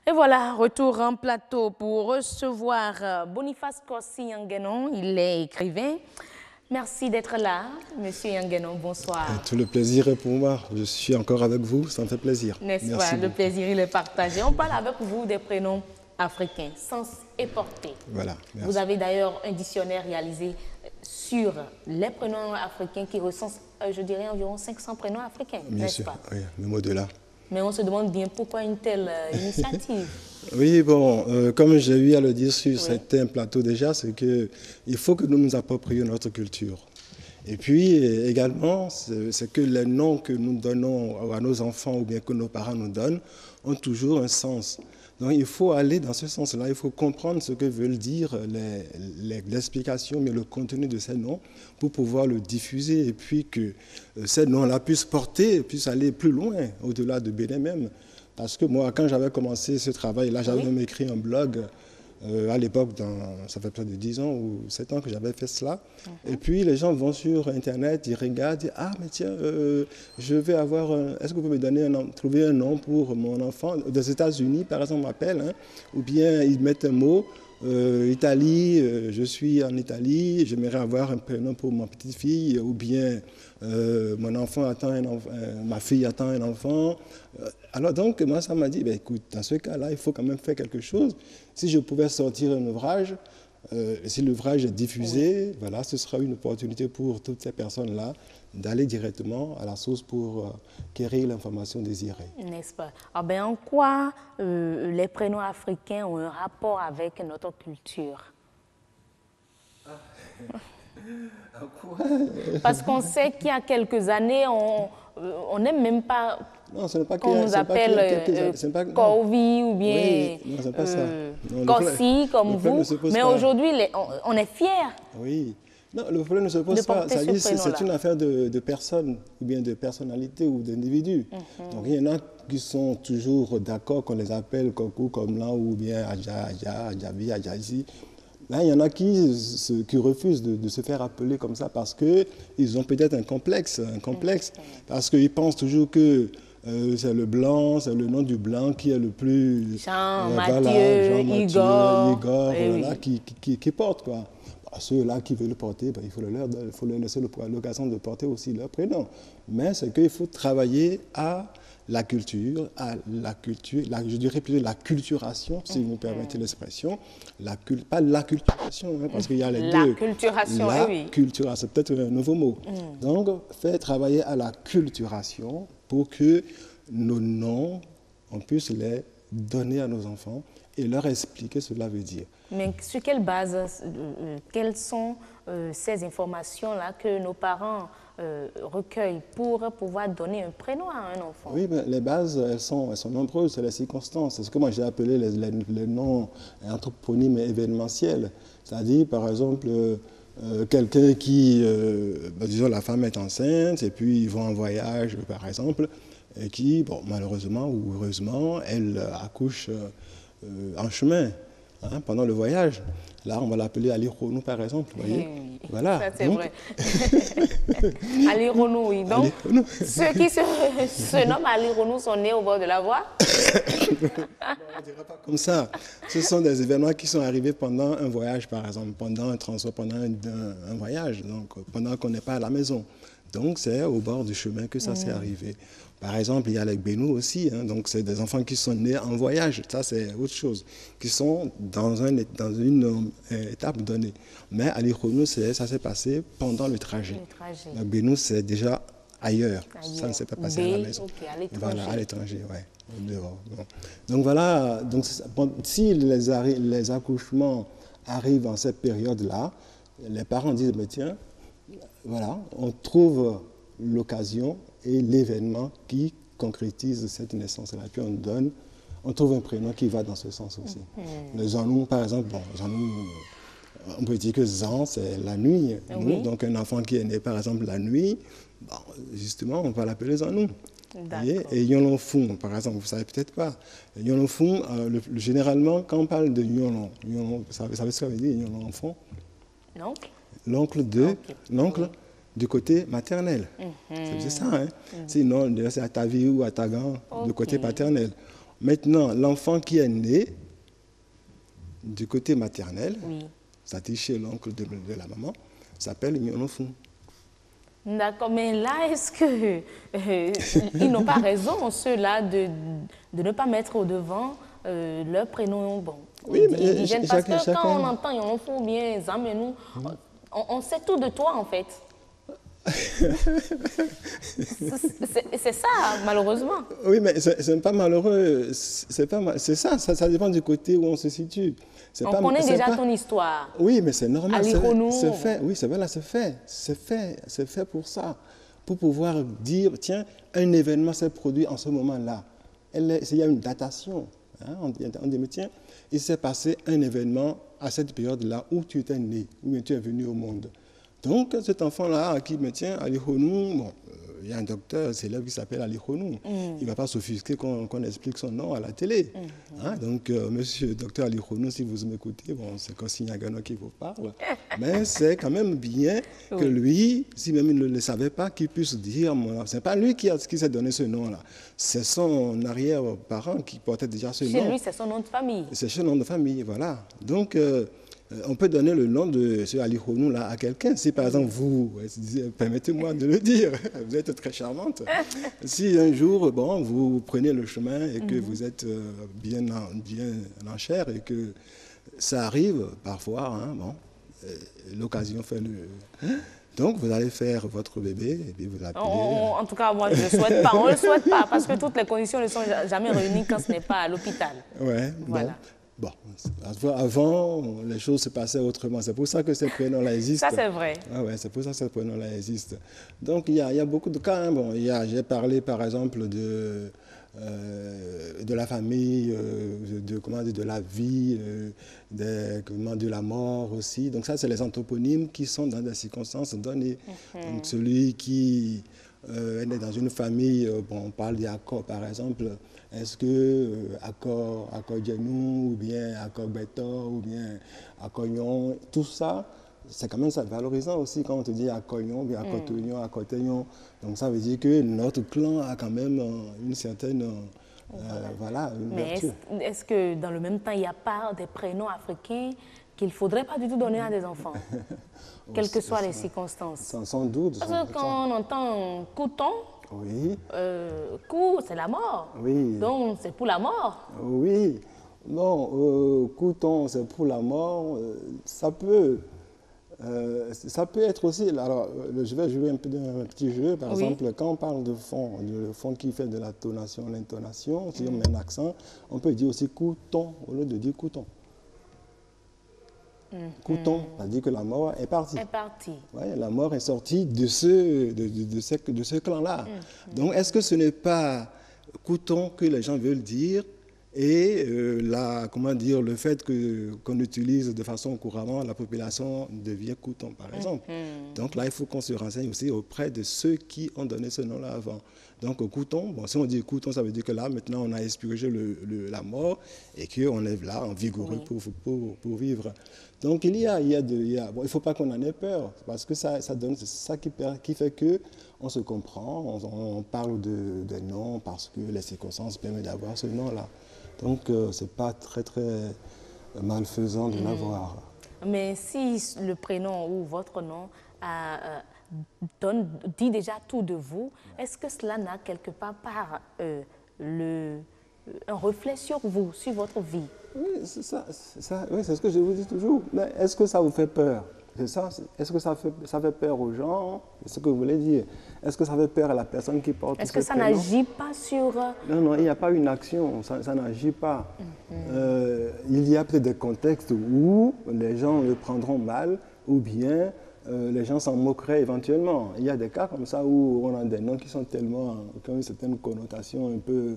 Et voilà, retour en plateau pour recevoir Boniface Corsi Yanguenon, il est écrivain. Merci d'être là, Monsieur Yanguenon, bonsoir. Tout le plaisir est pour moi, je suis encore avec vous, ça me fait plaisir. N'est-ce pas, le plaisir il est partagé. On parle avec vous des prénoms africains, sens et portée. Voilà, merci. Vous avez d'ailleurs un dictionnaire réalisé sur les prénoms africains qui recense, je dirais, environ 500 prénoms africains, n'est-ce pas? Oui, même au-delà. Mais on se demande bien pourquoi une telle initiative. Oui, bon, comme j'ai eu à le dire sur certains plateaux déjà, c'est qu'il faut que nous nous approprions notre culture. Et puis également, c'est que les noms que nous donnons à nos enfants ou bien que nos parents nous donnent ont toujours un sens. Donc il faut aller dans ce sens-là, il faut comprendre ce que veulent dire l'explication, mais le contenu de ces noms pour pouvoir le diffuser et puis que ces noms-là puissent porter, puissent aller plus loin, au-delà de Bénin même. Parce que moi, quand j'avais commencé ce travail-là, j'avais même écrit un blog à l'époque, ça fait près de 10 ans ou 7 ans que j'avais fait cela. Et puis les gens vont sur Internet, ils regardent, ils disent « Ah, mais tiens, je vais avoir est-ce que vous pouvez me donner trouver un nom pour mon enfant ?» Des États-Unis, par exemple, m'appellent, hein, ou bien ils mettent un mot. Italie, je suis en Italie, j'aimerais avoir un prénom pour ma petite fille, ou bien mon enfant attend ma fille attend un enfant. Alors donc, moi, ça m'a dit, ben, écoute, dans ce cas-là, il faut quand même faire quelque chose. Si je pouvais sortir un ouvrage, si l'ouvrage est diffusé, voilà, ce sera une opportunité pour toutes ces personnes-là d'aller directement à la source pour quérir l'information désirée. N'est-ce pas? Ah ben, en quoi les prénoms africains ont un rapport avec notre culture? Parce qu'on sait qu'il y a quelques années, on n'aime même pas qu'on nous appelle Corvi ou bien Corsi comme vous, mais aujourd'hui, on est fiers. Oui. Non, le problème ne se pose pas. C'est une affaire de personnes, ou bien de personnalités ou d'individus. Donc il y en a qui sont toujours d'accord qu'on les appelle Kokou, Komlan ou bien Adja, Adjabi, Adjazi. Là, il y en a qui refusent de se faire appeler comme ça parce qu'ils ont peut-être un complexe parce qu'ils pensent toujours que c'est le blanc, c'est le nom du blanc qui est le plus... Jean-Mathieu, Igor, voilà, qui porte, quoi. Ceux-là qui veulent le porter, ben, il faut leur laisser l'occasion de porter aussi leur prénom. Mais c'est qu'il faut travailler à la culture, je dirais plutôt la culturation, si vous me permettez l'expression. Pas l'acculturation, hein, parce qu'il y a les deux. L'acculturation, oui. Culturation, c'est peut-être un nouveau mot. Donc, faire travailler à la culturation pour que nos noms, on puisse les donner à nos enfants et leur expliquer ce que cela veut dire. Mais sur quelle base, quelles sont ces informations-là que nos parents recueillent pour pouvoir donner un prénom à un enfant? Oui, mais les bases, elles sont nombreuses, c'est les circonstances. C'est ce que moi j'ai appelé les noms anthroponymes événementiels. C'est-à-dire, par exemple, quelqu'un qui, disons, la femme est enceinte et puis ils vont en voyage, par exemple, et qui, bon, malheureusement ou heureusement, elle accouche en chemin. Hein, pendant le voyage. Là, on va l'appeler Ali Ronou, par exemple. Vous voyez? Voilà. Ça, c'est vrai. Ali Ronou, oui. Donc, ceux qui se nomment Ali Ronou sont nés au bord de la voie? Non, on ne dirait pas comme ça. Ce sont des événements qui sont arrivés pendant un voyage, par exemple, pendant un transport, pendant un voyage, donc pendant qu'on n'est pas à la maison. Donc, c'est au bord du chemin que ça s'est arrivé. Par exemple, il y a les Bénou aussi, hein, donc c'est des enfants qui sont nés en voyage, ça c'est autre chose, qui sont dans une étape donnée. Mais Ali Ronou, ça s'est passé pendant le trajet. Le Bénou, c'est déjà ailleurs, ça ne s'est pas passé à la maison. Voilà, à l'étranger, oui. Donc voilà, si les accouchements arrivent en cette période-là, les parents disent, mais tiens, voilà, on trouve l'occasion et l'événement qui concrétise cette naissance-là. Puis on trouve un prénom qui va dans ce sens aussi. Le Zanou, par exemple, bon, Zanou, on peut dire que Zan, c'est la nuit. Oui. Donc un enfant qui est né, par exemple, la nuit, bon, justement, on va l'appeler Zanou. Et Yolon Fou, par exemple, vous ne savez peut-être pas. Yolon Fou, généralement, quand on parle de Yolon, vous savez ce que ça veut dire, Yolon enfant? L'oncle du côté maternel. C'est ça, hein? Sinon, c'est à ta vie ou à ta grand, du côté paternel. Maintenant, l'enfant qui est né du côté maternel, oui. c'est-à-dire chez l'oncle de la maman, s'appelle Nyonofu. D'accord, mais là, est-ce que ils n'ont pas raison, ceux-là, de ne pas mettre au devant leur prénom, bon, oui, indigène, parce que quand on entend Nyonofu bien Zamenou, on sait tout de toi, en fait. C'est ça, malheureusement. Oui, mais c'est pas malheureux. C'est ça dépend du côté où on se situe. On connaît déjà ton histoire. Oui, mais c'est normal. C'est fait. Oui, c'est vrai, c'est fait pour ça. Pour pouvoir dire, tiens, un événement s'est produit en ce moment-là. Il y a une datation. Hein, on dit, mais tiens, il s'est passé un événement à cette période-là où tu étais né, où tu es venu au monde. Donc, cet enfant-là qui me tient, Ali Honou, bon, il y a un docteur célèbre qui s'appelle Ali Honou. Il ne va pas s'offusquer qu'on explique son nom à la télé. Hein, donc, monsieur docteur Ali Honou, si vous m'écoutez, bon, c'est Kossi Nyagano qui vous parle. Mais c'est quand même bien que lui, si même il ne le savait pas, qu'il puisse dire, ce n'est pas lui qui s'est donné ce nom-là. C'est son arrière-parent qui portait déjà ce nom. Chez lui, c'est son nom de famille. C'est son nom de famille, voilà. Donc, on peut donner le nom de ce Ali Honou là à quelqu'un. Si par exemple vous, permettez-moi de le dire, vous êtes très charmante. Si un jour, bon, vous prenez le chemin et que vous êtes bien en chair et que ça arrive parfois, hein, bon, l'occasion fait le... Donc, vous allez faire votre bébé et puis vous l'appelez... En tout cas, moi, je ne le souhaite pas. On ne le souhaite pas parce que toutes les conditions ne sont jamais réunies quand ce n'est pas à l'hôpital. Ouais, voilà. Bon, avant, les choses se passaient autrement. C'est pour ça que ces prénoms-là existent. Ça, c'est vrai. Ah ouais, c'est pour ça que ces prénoms-là existent. Donc, il y a beaucoup de cas. Hein. Bon, j'ai parlé, par exemple, de la famille, de la vie, de la mort aussi. Donc, ça, c'est les anthroponymes qui sont dans des circonstances données. Donc, celui qui est né dans une famille, bon, on parle d'Akor, par exemple. Est-ce que Akor Djenou, ou bien Akor Beto, ou bien Akoyon, tout ça, c'est quand même ça valorisant aussi quand on te dit Akoyon, bien Akotonyon, Akotenyon. Donc ça veut dire que notre clan a quand même une certaine voilà, une vertu. Mais est-ce que dans le même temps, il n'y a pas des prénoms africains qu'il ne faudrait pas du tout donner à des enfants, quelles que soient les circonstances? Sans doute. Parce que quand on entend Couton, oui. Coup, c'est la mort. Oui. Donc, c'est pour la mort. Oui. Non, Couton, c'est pour la mort. Ça peut être aussi... Alors, je vais jouer un petit jeu. Par exemple, quand on parle de fond qui fait de la tonation, l'intonation, si on met un accent, on peut dire aussi Couton au lieu de dire Couton. Couton, c'est-à-dire que la mort est partie. Ouais, la mort est sortie de ce clan-là. Donc, est-ce que ce n'est pas Couton que les gens veulent dire et le fait qu'on utilise de façon couramment, la population devient Couton, par exemple. Donc là, il faut qu'on se renseigne aussi auprès de ceux qui ont donné ce nom-là avant. Donc, Couton, bon, si on dit Couton, ça veut dire que là, maintenant, on a expurgé la mort et qu'on est là, en vigoureux pour vivre. Donc, il ne faut pas qu'on en ait peur, parce que c'est ça qui fait qu'on se comprend, on parle des noms parce que les circonstances permettent d'avoir ce nom-là. Donc, ce n'est pas très, très malfaisant de l'avoir. Mais si le prénom ou votre nom dit déjà tout de vous, est-ce que cela n'a quelque part un reflet sur vous, sur votre vie? Oui, c'est ça, oui, c'est ce que je vous dis toujours. Mais est-ce que ça vous fait peur? C'est ça. Est-ce que ça fait peur aux gens? C'est ce que vous voulez dire. Est-ce que ça fait peur à la personne qui porte Est-ce que ça n'agit pas sur... Non, il n'y a pas une action, ça n'agit pas. Il y a peut-être des contextes où les gens le prendront mal ou bien les gens s'en moqueraient éventuellement. Il y a des cas comme ça où on a des noms qui ont une certaine connotation un peu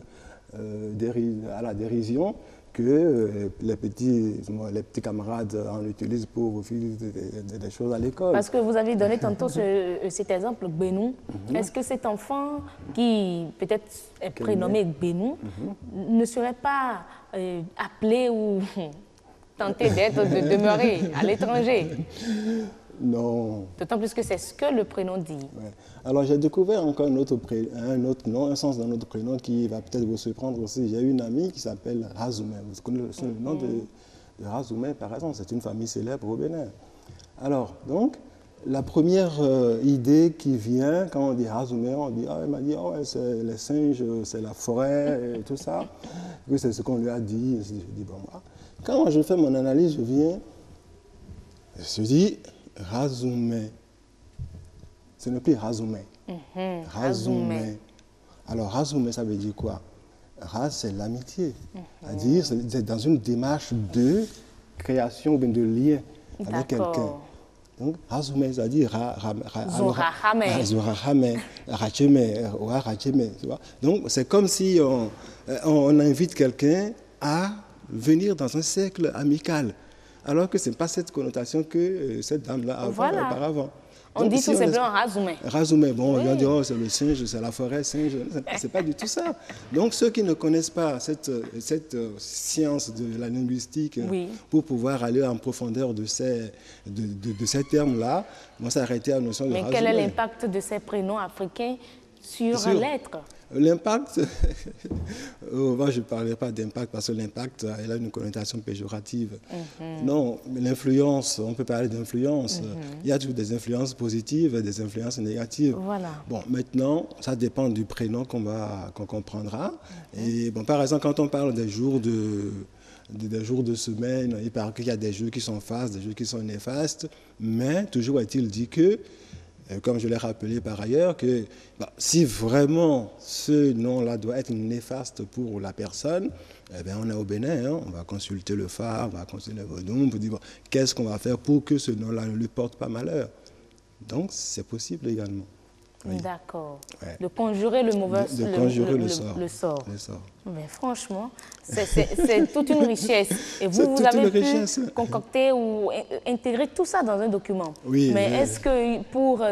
à la dérision, que les petits camarades en utilisent pour refuser des choses à l'école. Parce que vous avez donné tantôt cet exemple, Benou. Est-ce que cet enfant qui peut-être est prénommé Benou ne serait pas appelé ou tenté de demeurer à l'étranger? Non. D'autant plus que c'est ce que le prénom dit. Ouais. Alors, j'ai découvert encore un autre nom, un sens d'un autre prénom qui va peut-être vous surprendre aussi. J'ai une amie qui s'appelle Razoumé. Vous connaissez le nom de Razoumé, par exemple. C'est une famille célèbre au Bénin. Alors, donc, la première idée qui vient quand on dit Razoumé, on dit, elle m'a dit, oh, c'est les singes, c'est la forêt et tout ça. Oui, c'est ce qu'on lui a dit. Je dis, bon, moi, quand je fais mon analyse, je me dis, Razoumé. Ce n'est plus Razoumé. Razoumé. Alors, Razoumé, ça veut dire quoi? Raz, c'est l'amitié. C'est-à-dire, c'est dans une démarche de création ou bien de lien avec quelqu'un. Donc, Razoumé, ça veut dire Zorahame, Racheme, Racheme, tu vois. Donc, c'est comme si on invite quelqu'un à venir dans un cercle amical. Alors que ce n'est pas cette connotation que cette dame-là avait auparavant. On dit tout simplement Razoumé. Razoumé, bon, oui. On dit, oh, c'est le singe, c'est la forêt, singe. Ce n'est pas du tout ça. Donc, ceux qui ne connaissent pas cette science de la linguistique, pour pouvoir aller en profondeur de ces termes-là, vont s'arrêter à la notion de Razoumé. Mais quel est l'impact de ces prénoms africains sur l'être? L'impact, moi je ne parlerai pas d'impact parce que l'impact a une connotation péjorative. Non, l'influence, on peut parler d'influence. Il y a toujours des influences positives et des influences négatives. Voilà. Bon, maintenant, ça dépend du prénom qu'on comprendra. Et bon, par exemple, quand on parle des jours de semaine, il paraît qu'il y a des jours qui sont fastes, des jours qui sont néfastes, mais toujours est-il dit que, comme je l'ai rappelé par ailleurs, que si vraiment ce nom-là doit être néfaste pour la personne, eh bien, on est au Bénin, hein, on va consulter le phare, on va consulter le Vodou, pour dire bon, qu'est-ce qu'on va faire pour que ce nom-là ne lui porte pas malheur. Donc, c'est possible également. Oui. D'accord. Ouais. De conjurer le mauvais le sort. Mais franchement, c'est toute une richesse. Et vous avez pu concocter ou intégrer tout ça dans un document. Oui. Mais est-ce que pour,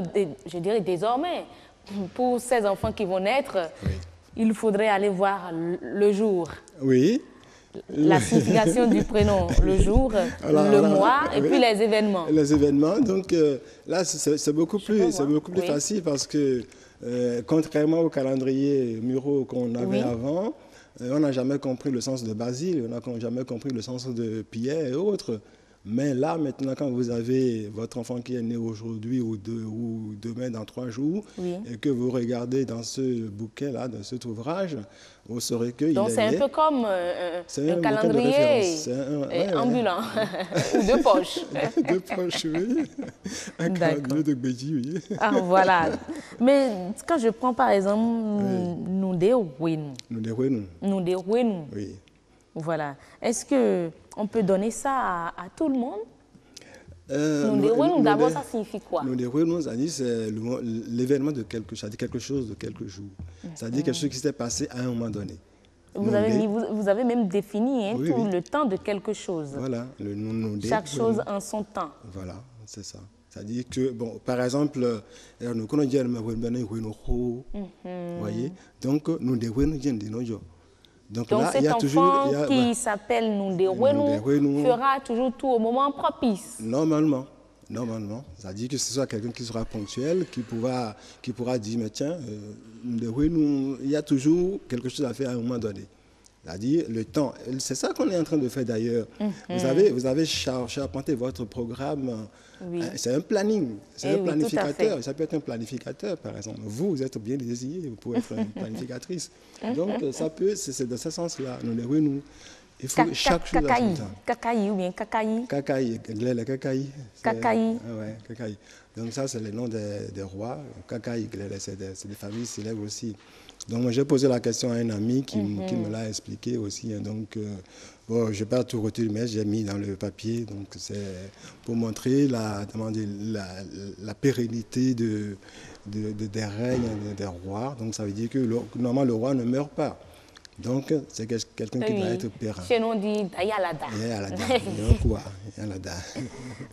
je dirais désormais, pour ces enfants qui vont naître, il faudrait aller voir le jour? Oui. La signification du prénom, le jour, le mois et puis les événements. Les événements, donc là c'est beaucoup plus facile parce que contrairement au calendrier muraux qu'on avait avant, on n'a jamais compris le sens de Basile, on n'a jamais compris le sens de Pierre et autres. Mais là, maintenant, quand vous avez votre enfant qui est né aujourd'hui ou demain dans 3 jours, et que vous regardez dans ce bouquin-là, dans cet ouvrage, vous saurez qu'il est né. Donc c'est un peu comme un calendrier ambulant, ou de poche. De poche, oui. Un calendrier de Béji, oui. Ah, voilà. Mais quand je prends par exemple Noudéouénou. Oui. Voilà. Est-ce qu'on peut donner ça à tout le monde? Noudéouénou, d'abord, ça signifie quoi? Noudéouénou, c'est l'événement de quelque chose de quelques jours. C'est-à-dire quelque chose qui s'est passé à un moment donné. Vous avez même défini le temps de quelque chose. Voilà, le Noudé. Chaque chose en son temps. Voilà, c'est ça. C'est-à-dire que, bon, par exemple, nous connaissons vous voyez, donc Noudéouénou vient de nos jours. Donc là, cet enfant qui s'appelle Noudéouénou fera toujours tout au moment propice. Normalement. C'est-à-dire que ce soit quelqu'un qui sera ponctuel, qui pourra dire, mais tiens, Noudéouénou, il y a toujours quelque chose à faire à un moment donné. C'est-à-dire le temps. C'est ça qu'on est en train de faire d'ailleurs. Vous avez charpenté votre programme. C'est un planning, c'est un planificateur. Ça peut être un planificateur, par exemple. Vous êtes bien désigné pour être une planificatrice. Donc, c'est de ce sens-là. Il faut chaque chose à son temps. Kakaï ou bien Kakaï? Kakaï, Kakaï. Kakaï. Ouais, Kakaï. Donc ça, c'est le nom des rois. Kakaï, c'est des familles célèbres aussi. Donc, j'ai posé la question à un ami qui me l'a expliqué aussi. Donc, bon, je n'ai pas tout retenu, mais j'ai mis dans le papier. Donc, c'est pour montrer la pérennité des règnes des rois. Donc, ça veut dire que normalement, le roi ne meurt pas. Donc, c'est quelqu'un qui doit être pérenne. Chez nous, on dit Yalada. Yalada.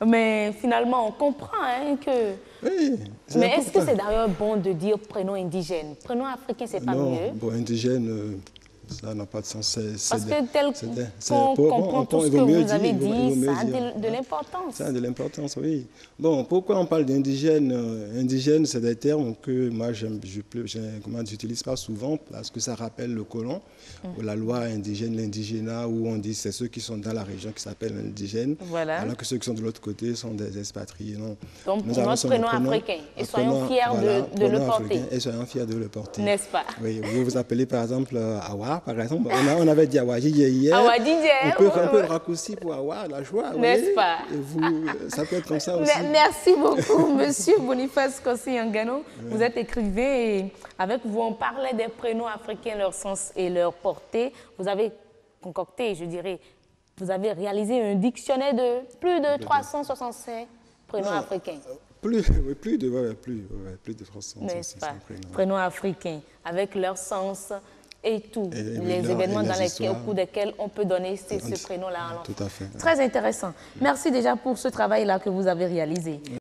Mais finalement, on comprend que... Oui. Mais est-ce que c'est d'ailleurs bon de dire prénom indigène? Prénom africain, c'est pas mieux? Bon, indigène, Ça n'a pas de sens. Parce que tel qu'on comprend tout ce que vous avez dit, ça a de l'importance. Ça a de l'importance, oui. Bon, pourquoi on parle d'indigène? Indigène, c'est des termes que moi, je n'utilise pas souvent parce que ça rappelle le colon, la loi indigène, l'indigénat, où on dit c'est ceux qui sont dans la région qui s'appellent indigènes, alors que ceux qui sont de l'autre côté sont des expatriés. Non. Donc, notre prénom africain, et soyons fiers de le porter. Et soyons fiers de le porter. N'est-ce pas? Oui, vous vous appelez par exemple Awa, par exemple. On avait dit Awa hier. Awa hier. On peut raccourcir pour Awa, la joie. N'est-ce pas? Et vous, ça peut être comme ça aussi. Merci beaucoup, Monsieur Boniface Kossi-Yangano. Vous êtes écrivain et avec vous, on parlait des prénoms africains, leur sens et leur portée. Vous avez concocté, je dirais, vous avez réalisé un dictionnaire de plus de 365 prénoms africains. Plus de 365 prénoms africains, avec leur sens et tout, les événements au cours desquels on peut donner ce prénom-là à l'enfant. Tout à fait. Très intéressant. Merci déjà pour ce travail-là que vous avez réalisé.